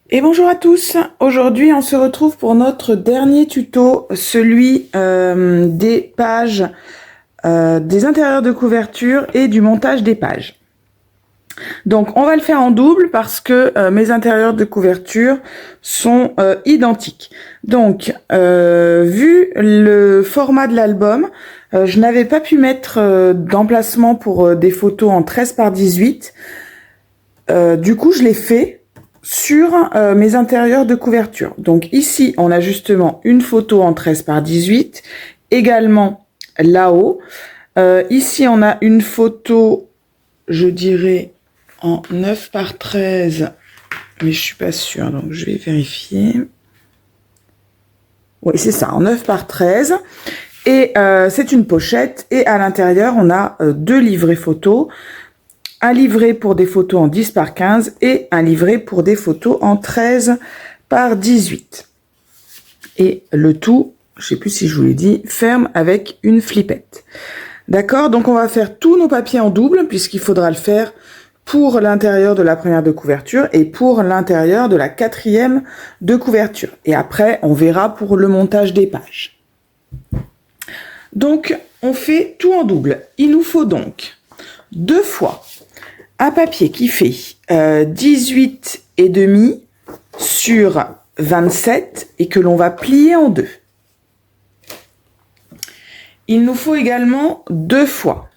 Et bonjour à tous, aujourd'hui on se retrouve pour notre dernier tuto, celui des pages, des intérieurs de couverture et du montage des pages. Donc on va le faire en double parce que mes intérieurs de couverture sont identiques. Donc vu le format de l'album, je n'avais pas pu mettre d'emplacement pour des photos en 13 par 18. Du coup je l'ai fait sur mes intérieurs de couverture. Donc ici, on a justement une photo en 13 par 18, également là-haut. Ici, on a une photo, je dirais, en 9 par 13, mais je suis pas sûre, donc je vais vérifier. Oui, c'est ça, en 9 par 13. Et c'est une pochette, et à l'intérieur, on a deux livrets photos. Un livret pour des photos en 10 par 15 et un livret pour des photos en 13 par 18. Et le tout, je ne sais plus si je vous l'ai dit, ferme avec une flippette. D'accord, donc on va faire tous nos papiers en double puisqu'il faudra le faire pour l'intérieur de la première de couverture et pour l'intérieur de la quatrième de couverture. Et après, on verra pour le montage des pages. Donc, on fait tout en double. Il nous faut donc 2 fois un papier qui fait 18,5 sur 27 et que l'on va plier en deux. Il nous faut également 2 fois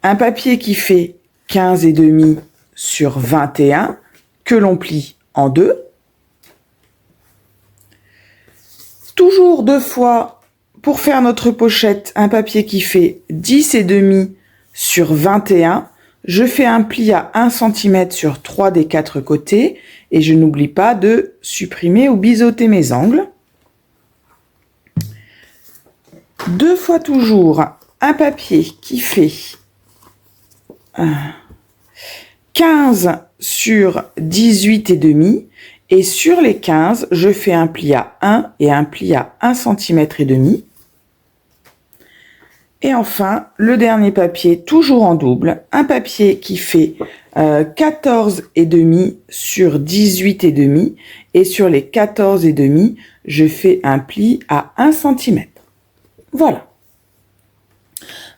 un papier qui fait 15,5 sur 21 que l'on plie en deux. Toujours 2 fois pour faire notre pochette un papier qui fait 10,5 sur 21. Je fais un pli à 1 cm sur 3 des 4 côtés et je n'oublie pas de supprimer ou biseauter mes angles. 2 fois toujours un papier qui fait 15 sur 18,5 et sur les 15, je fais un pli à 1 et un pli à 1 cm et demi. Et enfin, le dernier papier, toujours en double, un papier qui fait 14,5 sur 18,5 et sur les 14,5, je fais un pli à 1 cm. Voilà.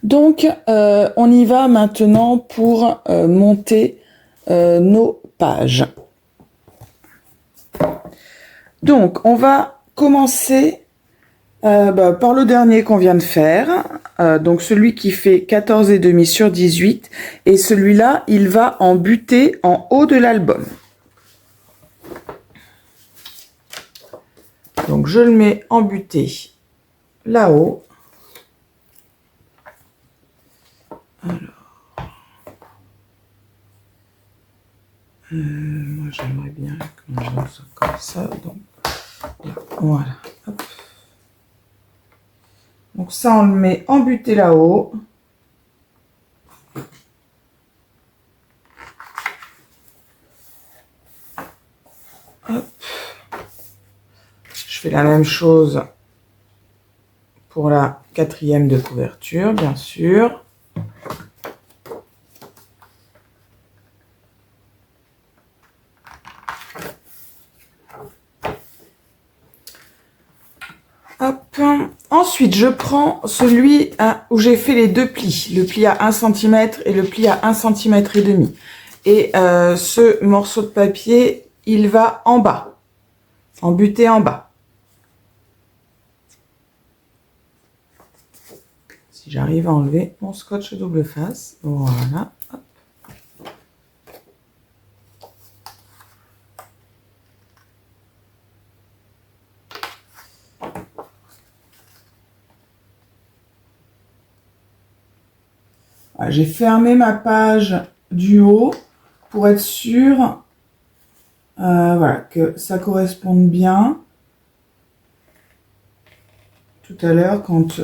Donc, on y va maintenant pour monter nos pages. Donc, on va commencer par le dernier qu'on vient de faire, donc celui qui fait 14,5 sur 18, et celui-là, il va en butée en haut de l'album. Donc je le mets en butée là-haut. Alors, moi j'aimerais bien que mon jaune soit comme ça, donc voilà. Hop. Donc ça, on le met en butée là-haut. Hop. Je fais la même chose pour la quatrième de couverture, bien sûr. Hop. Ensuite, je prends celui où j'ai fait les deux plis, le pli à 1 cm et le pli à 1 cm et demi. Et ce morceau de papier, il va en bas, en butée en bas. Si j'arrive à enlever mon scotch double face, voilà. Hop. J'ai fermé ma page du haut pour être sûre voilà, que ça corresponde bien. Tout à l'heure, quand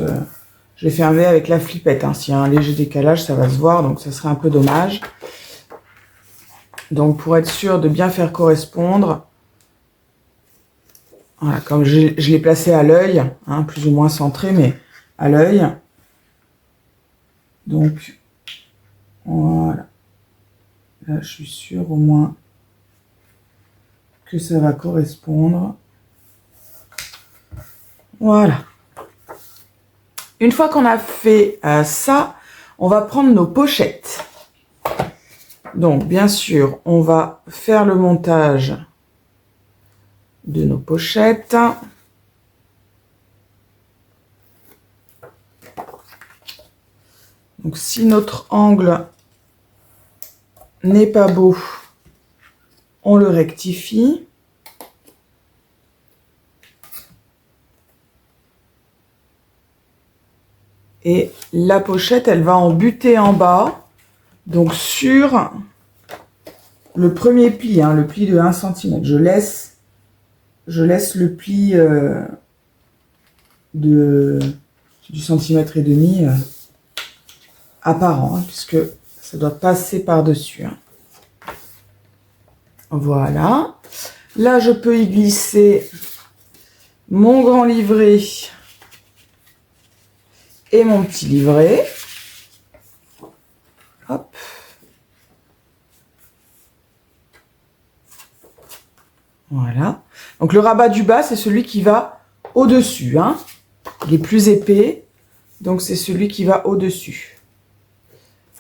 j'ai fermé avec la flippette, hein. S'il y a un léger décalage, ça va se voir, donc ça serait un peu dommage. Donc pour être sûr de bien faire correspondre, voilà, comme je l'ai placé à l'œil, hein, plus ou moins centré, mais à l'œil. Donc voilà. Là, je suis sûre au moins que ça va correspondre. Voilà. Une fois qu'on a fait ça, on va prendre nos pochettes. Donc, bien sûr, on va faire le montage de nos pochettes. Donc, si notre angle n'est pas beau, on le rectifie. Et la pochette, elle va en buter en bas, donc sur le premier pli, hein, le pli de 1 cm. Je laisse le pli du centimètre et demi apparent, hein, puisque ça doit passer par-dessus. Hein. Voilà. Là, je peux y glisser mon grand livret et mon petit livret. Hop. Voilà. Donc le rabat du bas, c'est celui qui va au-dessus. Hein. Il est plus épais, donc c'est celui qui va au-dessus.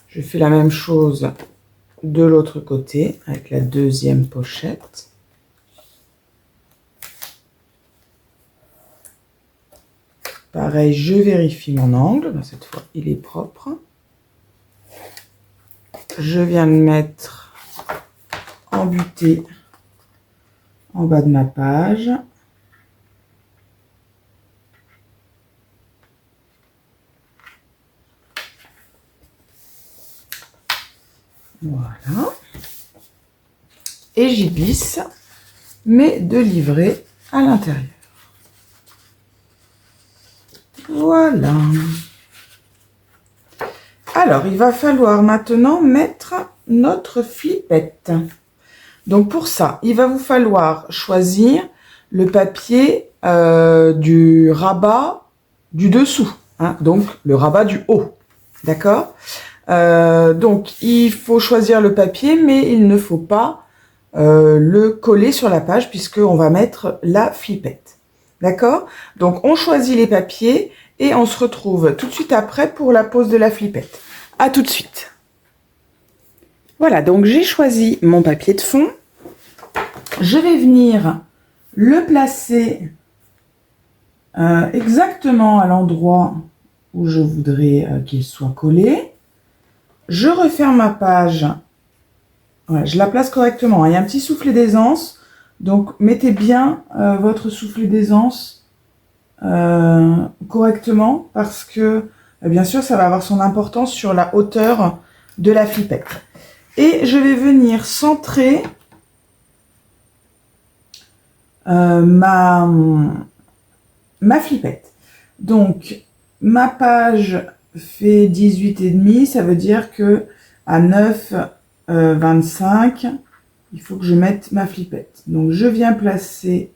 Je fais la même chose de l'autre côté avec la deuxième pochette. Pareil, je vérifie mon angle. Cette fois, il est propre. Je viens le mettre en butée en bas de ma page. Voilà. Et j'y glisse mes 2 livrets à l'intérieur. Voilà. Alors, il va falloir maintenant mettre notre flippette. Donc, pour ça, il va vous falloir choisir le papier du rabat du dessous. Hein, donc, le rabat du haut. D'accord ? Donc, il faut choisir le papier, mais il ne faut pas le coller sur la page puisqu'on va mettre la flippette. D'accord? Donc, on choisit les papiers et on se retrouve tout de suite après pour la pose de la flippette. À tout de suite. Voilà, donc j'ai choisi mon papier de fond. Je vais venir le placer exactement à l'endroit où je voudrais qu'il soit collé. Je referme ma page. Voilà, je la place correctement. Il y a un petit soufflet d'aisance. Donc, mettez bien votre soufflet d'aisance correctement parce que, bien sûr, ça va avoir son importance sur la hauteur de la flippette. Et je vais venir centrer ma flippette. Donc, ma page fait 18,5, ça veut dire que à 9,25, il faut que je mette ma flippette. Donc, je viens placer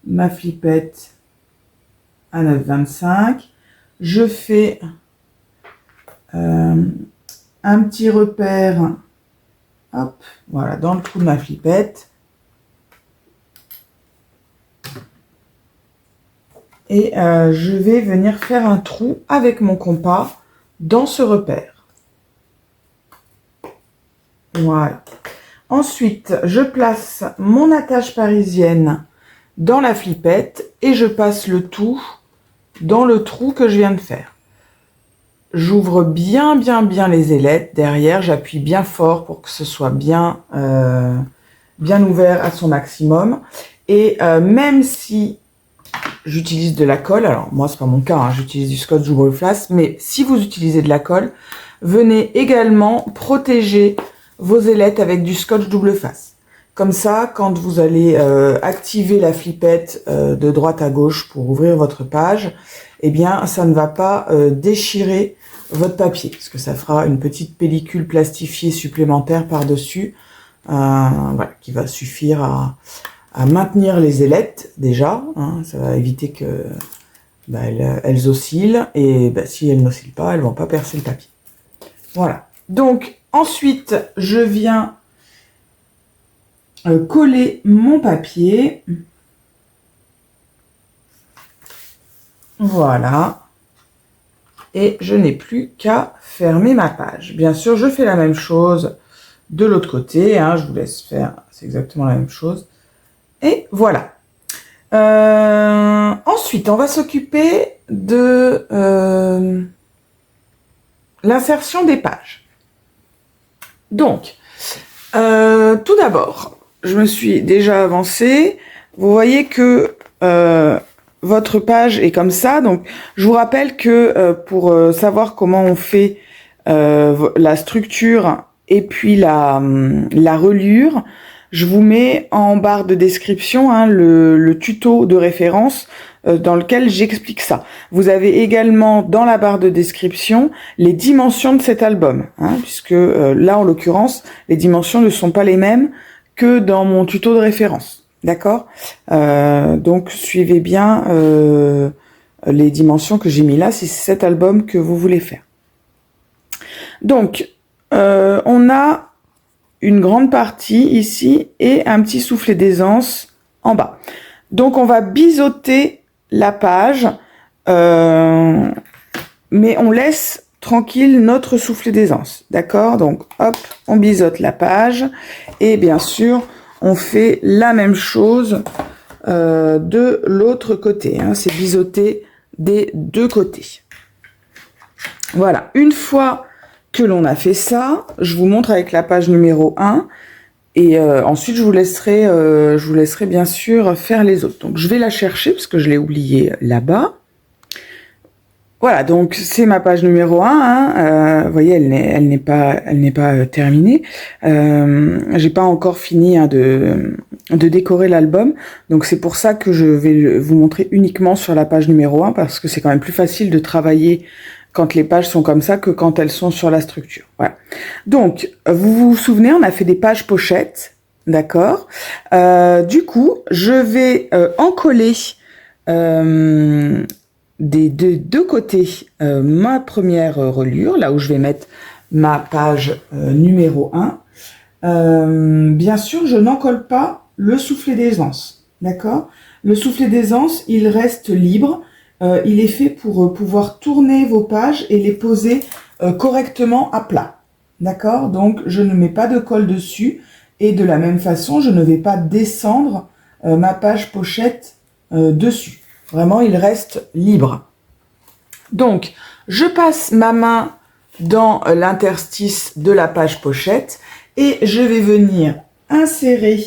ma flippette à 9,25. Je fais un petit repère, hop, voilà, dans le trou de ma flippette. Et je vais venir faire un trou avec mon compas dans ce repère. Voilà. Ensuite, je place mon attache parisienne dans la flippette et je passe le tout dans le trou que je viens de faire. J'ouvre bien les ailettes derrière, j'appuie bien fort pour que ce soit bien ouvert à son maximum. Et même si j'utilise de la colle, alors moi c'est pas mon cas, hein, j'utilise du scotch double face, mais si vous utilisez de la colle, venez également protéger vos ailettes avec du scotch double face. Comme ça, quand vous allez activer la flippette de droite à gauche pour ouvrir votre page, eh bien ça ne va pas déchirer votre papier, parce que ça fera une petite pellicule plastifiée supplémentaire par-dessus, voilà, qui va suffire à maintenir les ailettes déjà, hein, ça va éviter que elles oscillent, et si elles n'oscillent pas, elles vont pas percer le papier. Voilà. Donc ensuite, je viens coller mon papier. Voilà. Et je n'ai plus qu'à fermer ma page. Bien sûr, je fais la même chose de l'autre côté. Hein, je vous laisse faire, c'est exactement la même chose. Et voilà. Ensuite, on va s'occuper de l'insertion des pages. Donc, tout d'abord, je me suis déjà avancée. Vous voyez que votre page est comme ça. Donc, je vous rappelle que pour savoir comment on fait la structure et puis la reliure, je vous mets en barre de description le tuto de référence dans lequel j'explique ça. Vous avez également dans la barre de description les dimensions de cet album, puisque là, en l'occurrence, les dimensions ne sont pas les mêmes que dans mon tuto de référence. D'accord ? Donc, suivez bien les dimensions que j'ai mis là, si c'est cet album que vous voulez faire. Donc, on a une grande partie ici et un petit soufflet d'aisance en bas. Donc, on va biseauter la page, mais on laisse tranquille notre soufflet d'aisance. D'accord ? Donc, hop, on biseaute la page et bien sûr, on fait la même chose de l'autre côté. C'est biseauté des deux côtés. Voilà, une fois que l'on a fait ça, je vous montre avec la page numéro 1 et ensuite je vous laisserai bien sûr faire les autres. Donc je vais la chercher parce que je l'ai oubliée là-bas. Voilà, donc c'est ma page numéro 1. Vous voyez, elle n'est pas terminée. J'ai pas encore fini de décorer l'album. Donc c'est pour ça que je vais vous montrer uniquement sur la page numéro 1 parce que c'est quand même plus facile de travailler quand les pages sont comme ça que quand elles sont sur la structure. Voilà. Donc, vous vous souvenez, on a fait des pages pochettes, d'accord ? Du coup, je vais encoller des deux côtés ma première reliure, là où je vais mettre ma page numéro 1. Bien sûr, je n'encolle pas le soufflet d'aisance, d'accord ? Le soufflet d'aisance, il reste libre. Il est fait pour pouvoir tourner vos pages et les poser correctement à plat. D'accord ? Donc, je ne mets pas de colle dessus. Et de la même façon, je ne vais pas descendre ma page pochette dessus. Vraiment, il reste libre. Donc, je passe ma main dans l'interstice de la page pochette et je vais venir insérer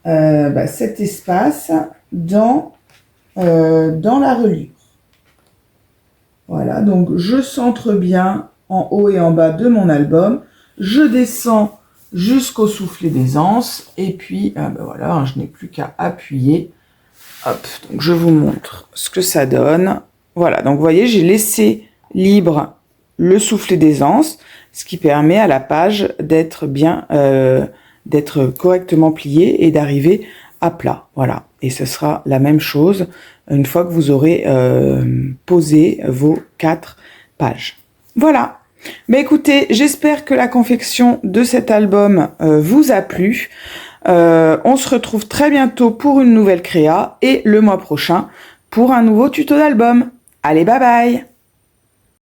cet espace dans la reliure. Voilà, donc je centre bien en haut et en bas de mon album. Je descends jusqu'au soufflet d'aisance et puis voilà, je n'ai plus qu'à appuyer. Hop, donc je vous montre ce que ça donne. Voilà, donc vous voyez, j'ai laissé libre le soufflet d'aisance, ce qui permet à la page d'être d'être correctement pliée et d'arriver à plat. Voilà, et ce sera la même chose une fois que vous aurez posé vos 4 pages. Voilà. Mais écoutez, j'espère que la confection de cet album vous a plu. On se retrouve très bientôt pour une nouvelle créa et le mois prochain pour un nouveau tuto d'album. Allez, bye bye!